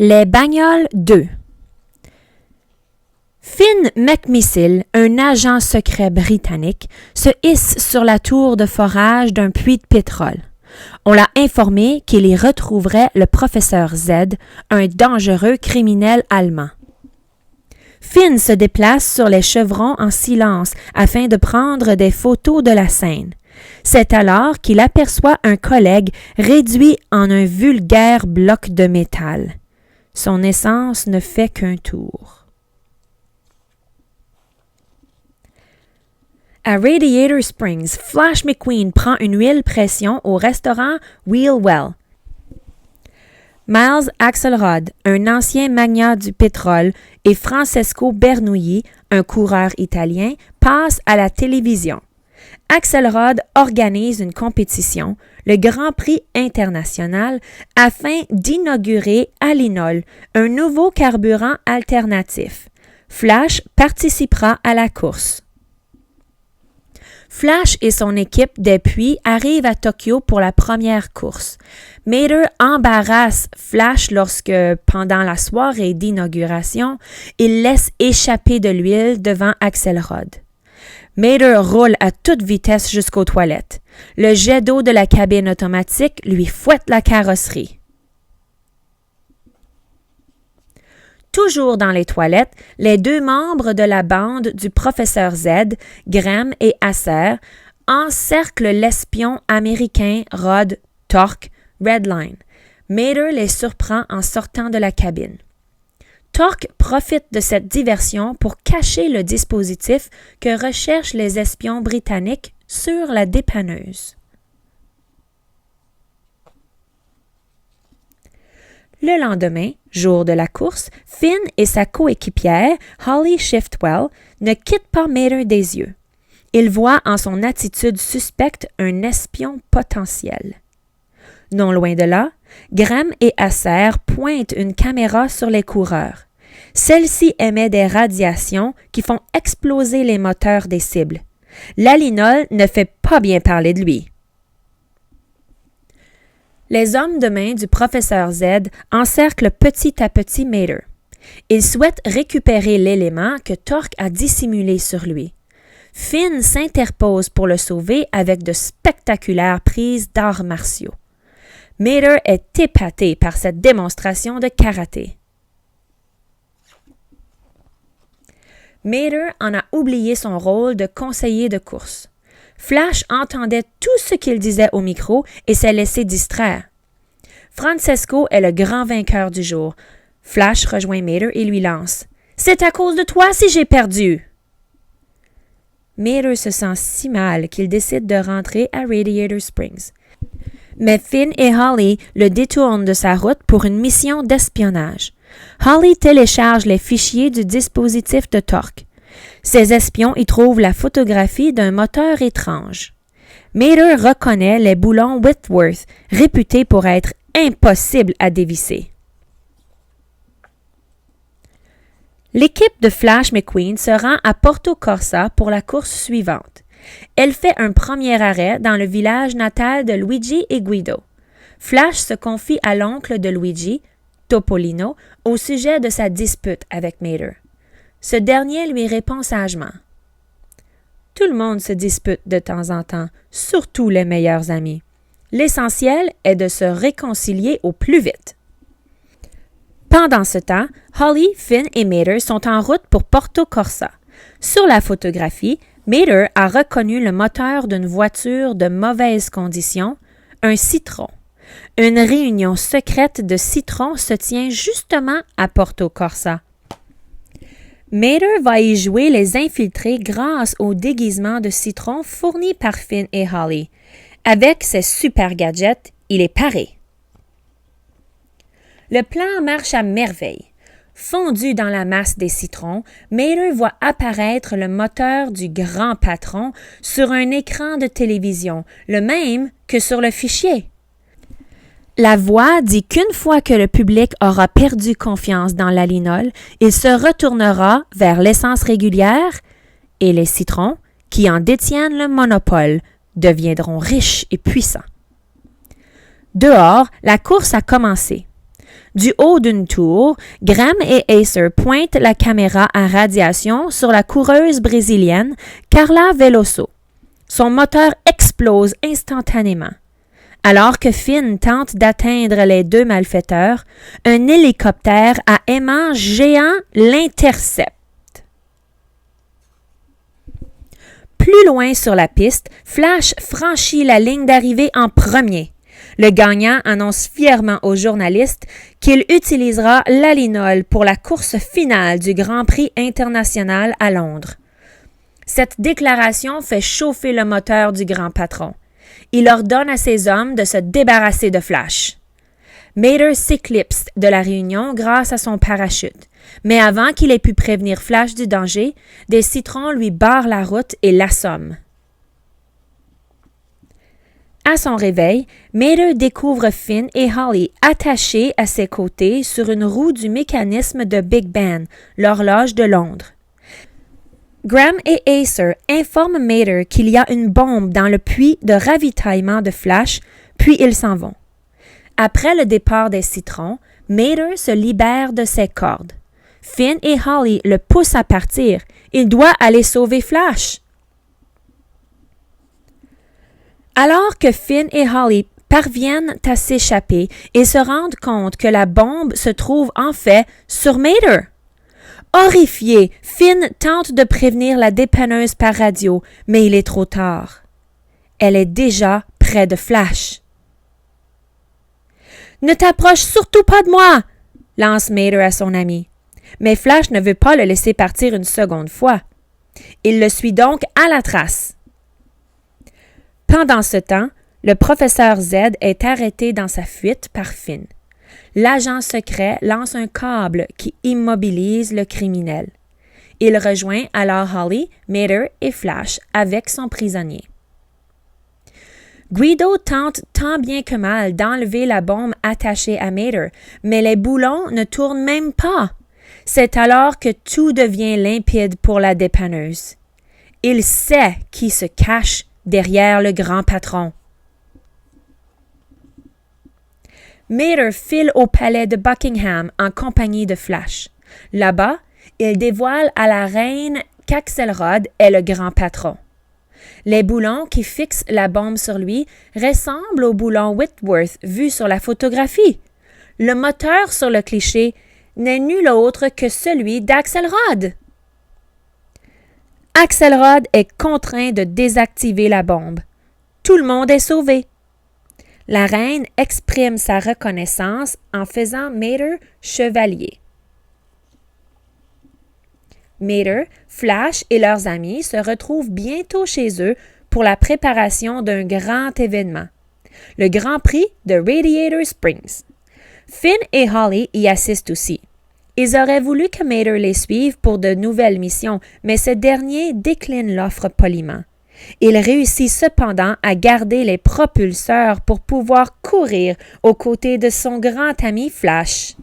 Les Bagnoles 2. Finn McMissile, un agent secret britannique, se hisse sur la tour de forage d'un puits de pétrole. On l'a informé qu'il y retrouverait le professeur Z, un dangereux criminel allemand. Finn se déplace sur les chevrons en silence afin de prendre des photos de la scène. C'est alors qu'il aperçoit un collègue réduit en un vulgaire bloc de métal. Son essence ne fait qu'un tour. À Radiator Springs, Flash McQueen prend une huile pression au restaurant Wheelwell. Miles Axelrod, un ancien magnat du pétrole, et Francesco Bernoulli, un coureur italien, passent à la télévision. Axelrod organise une compétition, le Grand Prix international, afin d'inaugurer Alinol, un nouveau carburant alternatif. Flash participera à la course. Flash et son équipe depuis arrivent à Tokyo pour la première course. Mater embarrasse Flash lorsque, pendant la soirée d'inauguration, il laisse échapper de l'huile devant Axelrod. Mater roule à toute vitesse jusqu'aux toilettes. Le jet d'eau de la cabine automatique lui fouette la carrosserie. Toujours dans les toilettes, les deux membres de la bande du professeur Z, Graham et Acer, encerclent l'espion américain Rod Torque Redline. Mater les surprend en sortant de la cabine. Torque profite de cette diversion pour cacher le dispositif que recherchent les espions britanniques sur la dépanneuse. Le lendemain, jour de la course, Finn et sa coéquipière, Holly Shiftwell, ne quittent pas Mater des yeux. Ils voient en son attitude suspecte un espion potentiel. Non loin de là, Graham et Acer pointent une caméra sur les coureurs. Celle-ci émet des radiations qui font exploser les moteurs des cibles. L'Alinol ne fait pas bien parler de lui. Les hommes de main du professeur Z encerclent petit à petit Mater. Ils souhaitent récupérer l'élément que Torque a dissimulé sur lui. Finn s'interpose pour le sauver avec de spectaculaires prises d'arts martiaux. Mater est épaté par cette démonstration de karaté. Mater en a oublié son rôle de conseiller de course. Flash entendait tout ce qu'il disait au micro et s'est laissé distraire. Francesco est le grand vainqueur du jour. Flash rejoint Mater et lui lance « C'est à cause de toi si j'ai perdu !» Mater se sent si mal qu'il décide de rentrer à Radiator Springs. Mais Finn et Holly le détournent de sa route pour une mission d'espionnage. Holly télécharge les fichiers du dispositif de Torque. Ses espions y trouvent la photographie d'un moteur étrange. Mater reconnaît les boulons Whitworth, réputés pour être impossibles à dévisser. L'équipe de Flash McQueen se rend à Porto Corsa pour la course suivante. Elle fait un premier arrêt dans le village natal de Luigi et Guido. Flash se confie à l'oncle de Luigi, Topolino, au sujet de sa dispute avec Mater. Ce dernier lui répond sagement. « Tout le monde se dispute de temps en temps, surtout les meilleurs amis. L'essentiel est de se réconcilier au plus vite. » Pendant ce temps, Holly, Finn et Mater sont en route pour Porto Corsa. Sur la photographie, Mater a reconnu le moteur d'une voiture de mauvaise condition, un Citron. Une réunion secrète de Citron se tient justement à Porto Corsa. Mater va y jouer les infiltrés grâce au déguisement de Citron fourni par Finn et Holly. Avec ses super gadgets, il est paré. Le plan marche à merveille. Fondu dans la masse des citrons, Mater voit apparaître le moteur du grand patron sur un écran de télévision, le même que sur le fichier. La voix dit qu'une fois que le public aura perdu confiance dans l'Alinol, il se retournera vers l'essence régulière et les citrons, qui en détiennent le monopole, deviendront riches et puissants. Dehors, la course a commencé. Du haut d'une tour, Graham et Acer pointent la caméra à radiation sur la coureuse brésilienne Carla Veloso. Son moteur explose instantanément. Alors que Finn tente d'atteindre les deux malfaiteurs, un hélicoptère à aimant géant l'intercepte. Plus loin sur la piste, Flash franchit la ligne d'arrivée en premier. Le gagnant annonce fièrement aux journalistes qu'il utilisera l'Alinol pour la course finale du Grand Prix international à Londres. Cette déclaration fait chauffer le moteur du grand patron. Il ordonne à ses hommes de se débarrasser de Flash. Mater s'éclipse de la réunion grâce à son parachute. Mais avant qu'il ait pu prévenir Flash du danger, des citrons lui barrent la route et l'assomment. À son réveil, Mater découvre Finn et Holly attachés à ses côtés sur une roue du mécanisme de Big Ben, l'horloge de Londres. Graham et Acer informent Mater qu'il y a une bombe dans le puits de ravitaillement de Flash, puis ils s'en vont. Après le départ des citrons, Mater se libère de ses cordes. Finn et Holly le poussent à partir. Il doit aller sauver Flash. Alors que Finn et Holly parviennent à s'échapper et se rendent compte que la bombe se trouve en fait sur Mater. Horrifié, Finn tente de prévenir la dépanneuse par radio, mais il est trop tard. Elle est déjà près de Flash. « Ne t'approche surtout pas de moi !» lance Mater à son ami. Mais Flash ne veut pas le laisser partir une seconde fois. Il le suit donc à la trace. Pendant ce temps, le professeur Z est arrêté dans sa fuite par Finn. L'agent secret lance un câble qui immobilise le criminel. Il rejoint alors Holly, Mater et Flash avec son prisonnier. Guido tente tant bien que mal d'enlever la bombe attachée à Mater, mais les boulons ne tournent même pas. C'est alors que tout devient limpide pour la dépanneuse. Il sait qui se cache derrière le grand patron. Mater file au palais de Buckingham en compagnie de Flash. Là-bas, il dévoile à la reine qu'Axelrod est le grand patron. Les boulons qui fixent la bombe sur lui ressemblent aux boulons Whitworth vus sur la photographie. Le moteur sur le cliché n'est nul autre que celui d'Axelrod. Axelrod est contraint de désactiver la bombe. Tout le monde est sauvé. La reine exprime sa reconnaissance en faisant Mater chevalier. Mater, Flash et leurs amis se retrouvent bientôt chez eux pour la préparation d'un grand événement, le Grand Prix de Radiator Springs. Finn et Holly y assistent aussi. Ils auraient voulu que Mater les suive pour de nouvelles missions, mais ce dernier décline l'offre poliment. Il réussit cependant à garder les propulseurs pour pouvoir courir aux côtés de son grand ami Flash.